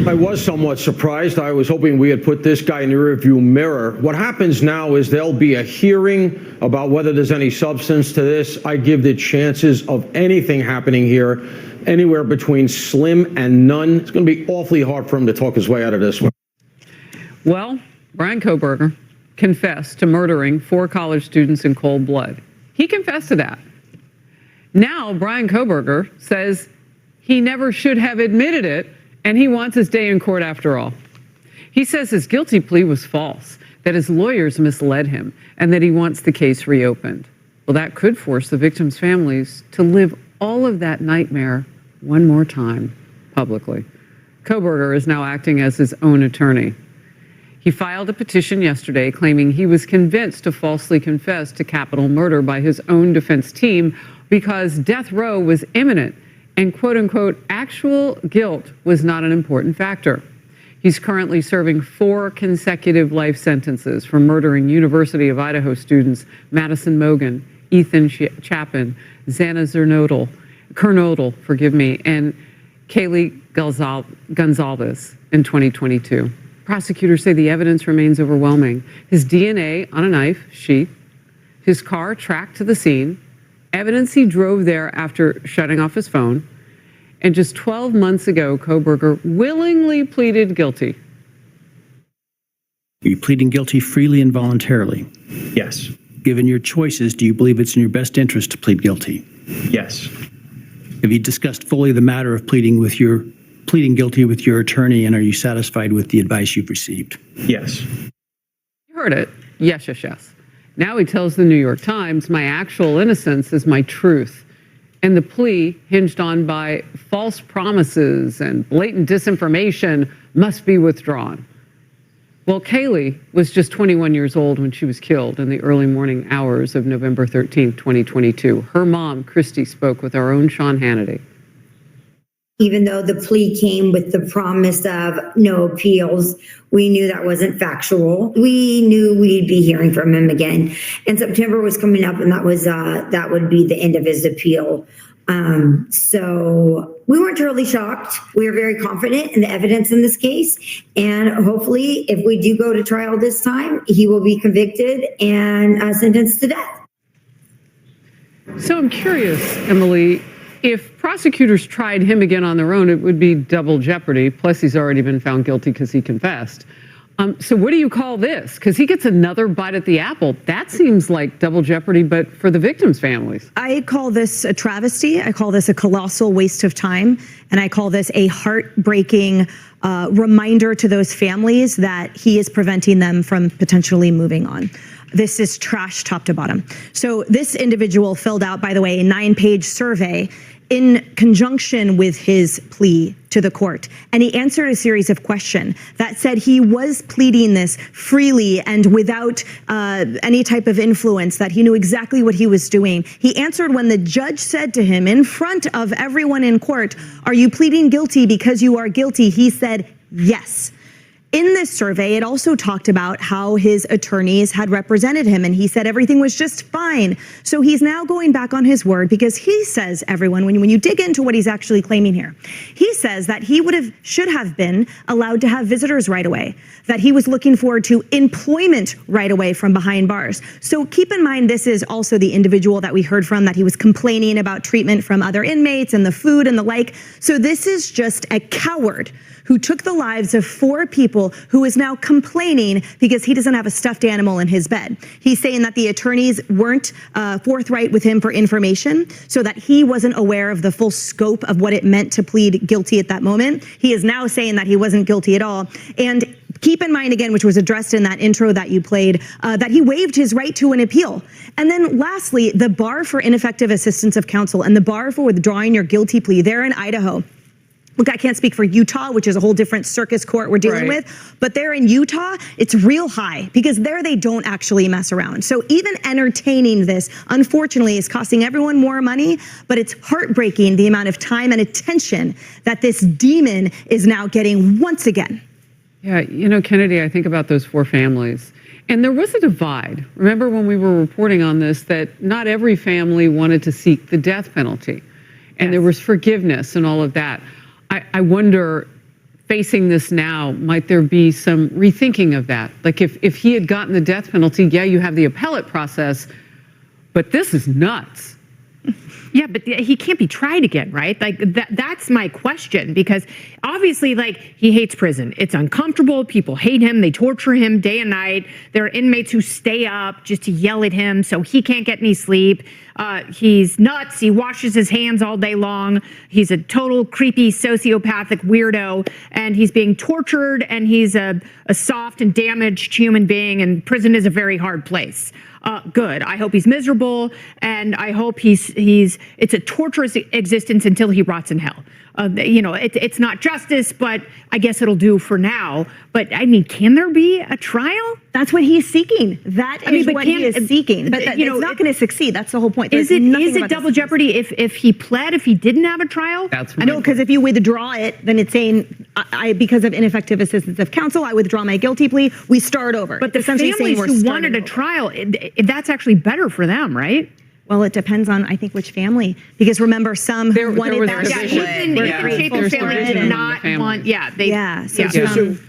I was somewhat surprised. I was hoping we had put this guy in the rearview mirror. What happens now is there'll be a hearing about whether there's any substance to this. I give the chances of anything happening here anywhere between slim and none. It's going to be awfully hard for him to talk his way out of this one. Well, Brian Kohberger confessed to murdering 4 college students in cold blood. He confessed to that. Now, Brian Kohberger says he never should have admitted it, and he wants his day in court after all. He says his guilty plea was false, that his lawyers misled him, and that he wants the case reopened. Well, that could force the victims' families to live all of that nightmare one more time publicly. Kohberger is now acting as his own attorney. He filed a petition yesterday claiming he was convinced to falsely confess to capital murder by his own defense team because death row was imminent and quote-unquote actual guilt was not an important factor. He's currently serving 4 consecutive life sentences for murdering University of Idaho students Madison Mogen, Ethan Chapin, Xana Kernodle, and Kaylee Gonzalez in 2022. Prosecutors say the evidence remains overwhelming. His DNA on a knife sheath, his car tracked to the scene, evidence he drove there after shutting off his phone, and just 12 months ago, Kohberger willingly pleaded guilty. Are you pleading guilty freely and voluntarily? Yes. Given your choices, do you believe it's in your best interest to plead guilty? Yes. Have you discussed fully the matter of pleading guilty with your attorney, and are you satisfied with the advice you've received? Yes. You heard it. Yes, yes, yes. Now he tells the New York Times, my actual innocence is my truth. And the plea, hinged on by false promises and blatant disinformation, must be withdrawn. Well, Kaylee was just 21 years old when she was killed in the early morning hours of November 13th, 2022. Her mom, Christy, spoke with our own Sean Hannity. Even though the plea came with the promise of no appeals, we knew that wasn't factual. We knew we'd be hearing from him again. And September was coming up, and that would be the end of his appeal. So we weren't terribly shocked. We were very confident in the evidence in this case. And hopefully, if we do go to trial this time, he will be convicted and sentenced to death. So I'm curious, Emily, if prosecutors tried him again on their own, it would be double jeopardy. Plus, he's already been found guilty because he confessed. So what do you call this? Because he gets another bite at the apple. That seems like double jeopardy, but for the victims' families. I call this a travesty. I call this a colossal waste of time. And I call this a heartbreaking reminder to those families that he is preventing them from potentially moving on. This is trash top to bottom. So this individual filled out, by the way, a 9-page survey in conjunction with his plea to the court. And he answered a series of questions that said he was pleading this freely and without any type of influence, that he knew exactly what he was doing. He answered when the judge said to him in front of everyone in court, "Are you pleading guilty because you are guilty?" He said, "Yes." In this survey, it also talked about how his attorneys had represented him, and he said everything was just fine. So he's now going back on his word because he says, everyone, when you dig into what he's actually claiming here, he says that he should have been allowed to have visitors right away, that he was looking forward to employment right away from behind bars. So keep in mind, this is also the individual that we heard from, that he was complaining about treatment from other inmates and the food and the like. So this is just a coward who took the lives of 4 people, who is now complaining because he doesn't have a stuffed animal in his bed. He's saying that the attorneys weren't forthright with him for information, so that he wasn't aware of the full scope of what it meant to plead guilty at that moment. He is now saying that he wasn't guilty at all. And keep in mind, again, which was addressed in that intro that you played, that he waived his right to an appeal. And then lastly, the bar for ineffective assistance of counsel and the bar for withdrawing your guilty plea there in Idaho. Look, I can't speak for Utah, which is a whole different circus court we're dealing with, but there in Utah, it's real high because there they don't actually mess around. So even entertaining this, unfortunately, is costing everyone more money, but it's heartbreaking the amount of time and attention that this demon is now getting once again. Yeah, you know, Kennedy, I think about those 4 families. And there was a divide. Remember when we were reporting on this, that not every family wanted to seek the death penalty. and there was forgiveness and all of that. I wonder, facing this now, might there be some rethinking of that? Like if he had gotten the death penalty, yeah, you have the appellate process, but this is nuts. Yeah, but he can't be tried again, right? Like that's my question, because obviously, like, he hates prison. It's uncomfortable. People hate him. They torture him day and night. There are inmates who stay up just to yell at him so he can't get any sleep. He's nuts. He washes his hands all day long. He's a total creepy sociopathic weirdo, and he's being tortured, and he's a soft and damaged human being, and prison is a very hard place. Good. I hope he's miserable, and I hope it's a torturous existence until he rots in hell. It's not justice, but I guess it'll do for now. But I mean, can there be a trial? That's what he's seeking. That is what he is seeking. But it's not going to succeed. That's the whole point. Is it double jeopardy if he pled, if he didn't have a trial? That's no, because if you withdraw it, then it's saying, because of ineffective assistance of counsel, I withdraw my guilty plea. We start over. But the families who wanted a trial, that's actually better for them, right? Well, it depends on, I think, which family. Because remember, some wanted that. Chapin's family did not want. Yeah. So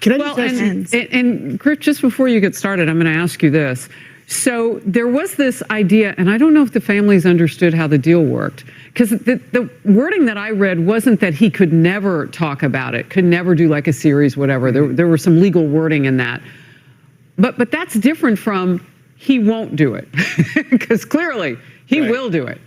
can I just ask? And Griff, just before you get started, I'm going to ask you this. So there was this idea, and I don't know if the families understood how the deal worked, because the wording that I read wasn't that he could never talk about it, could never do like a series, whatever. There was some legal wording in that. But that's different from he won't do it, because clearly he will do it.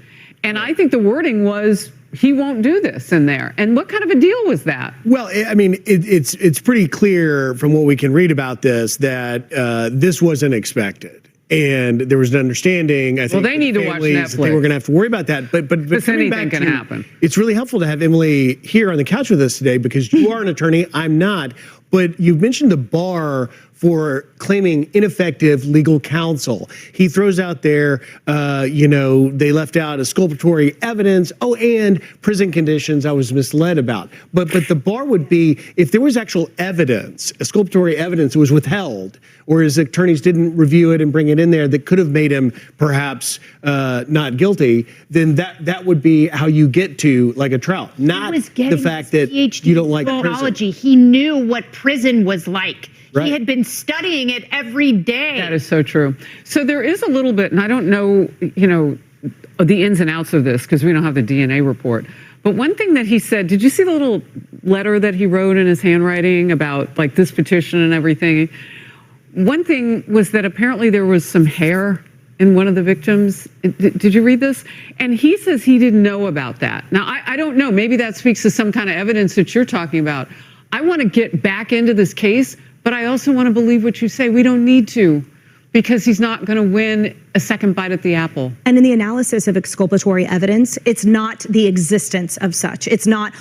And I think the wording was he won't do this in there. And what kind of a deal was that? Well, I mean, it's pretty clear from what we can read about this that this wasn't expected. And there was an understanding, I think, they need to watch Netflix. They were going to have to worry about that. But anything can happen. It's really helpful to have Emily here on the couch with us today, because you are an attorney, I'm not. But you've mentioned the bar for claiming ineffective legal counsel. He throws out there, they left out exculpatory evidence. Oh, and prison conditions I was misled about. But the bar would be if there was actual evidence, exculpatory evidence that was withheld, or his attorneys didn't review it and bring it in there that could have made him perhaps not guilty, then that would be how you get to like a trial. Not the fact that you don't like prison. He knew what prison was like. Right. He had been studying it every day. That is so true. So there is a little bit, and I don't know, the ins and outs of this because we don't have the DNA report. But one thing that he said, did you see the little letter that he wrote in his handwriting about like this petition and everything? One thing was that apparently there was some hair in one of the victims. Did you read this? And he says he didn't know about that. Now, I don't know. Maybe that speaks to some kind of evidence that you're talking about. I want to get back into this case, but I also want to believe what you say. We don't need to, because he's not going to win a second bite at the apple. And in the analysis of exculpatory evidence, it's not the existence of such. It's not,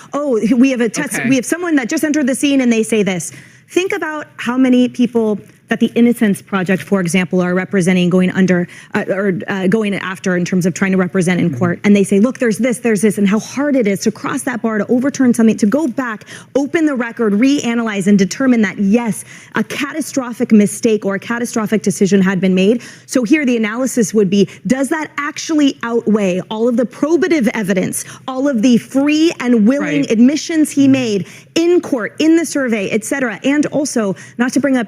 we have a test, we have someone that just entered the scene and they say this. Think about how many people that the Innocence Project, for example, are representing going after in terms of trying to represent in court. And they say, look, there's this, and how hard it is to cross that bar, to overturn something, to go back, open the record, reanalyze, and determine that, yes, a catastrophic mistake or a catastrophic decision had been made. So here the analysis would be, does that actually outweigh all of the probative evidence, all of the free and willing admissions he made in court, in the survey, et cetera? And also, not to bring up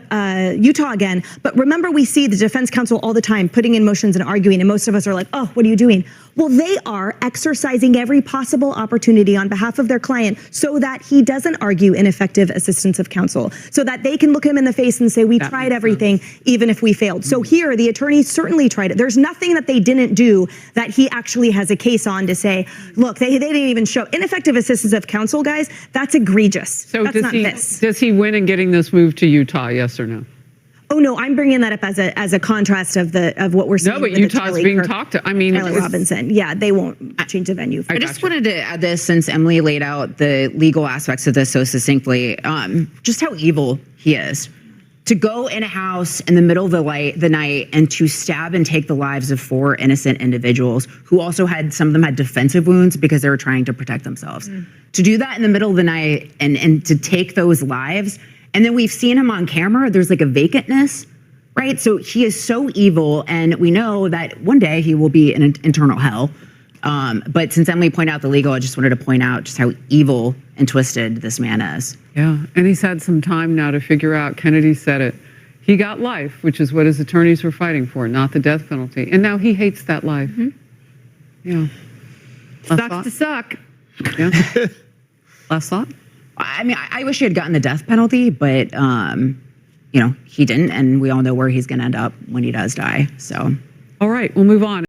Utah again, but remember, we see the defense counsel all the time putting in motions and arguing, and most of us are like, oh, what are you doing? Well, they are exercising every possible opportunity on behalf of their client so that he doesn't argue ineffective assistance of counsel, so that they can look him in the face and say, we tried everything, even if we failed. So here, the attorney certainly tried it. There's nothing that they didn't do that he actually has a case on to say, look, they didn't even show ineffective assistance of counsel, guys. That's egregious. So that's does he win in getting this moved to Utah, yes or no? Oh no, I'm bringing that up as a contrast of what we're seeing. No, but Utah's being talked to. I mean, Tyler Robinson. Yeah, they won't change the venue. I just wanted to add this, since Emily laid out the legal aspects of this so succinctly, just how evil he is. To go in a house in the middle of the night and to stab and take the lives of 4 innocent individuals who also some of them had defensive wounds because they were trying to protect themselves. To do that in the middle of the night and to take those lives. And then we've seen him on camera. There's like a vacantness, right? So he is so evil, and we know that one day he will be in an eternal hell. But since Emily pointed out the legal, I just wanted to point out just how evil and twisted this man is. Yeah, and he's had some time now to figure out, Kennedy said it, he got life, which is what his attorneys were fighting for, not the death penalty. And now he hates that life. Yeah. Sucks to suck. Yeah. Last thought? I mean, I wish he had gotten the death penalty, but, he didn't. And we all know where he's going to end up when he does die. So. All right, we'll move on.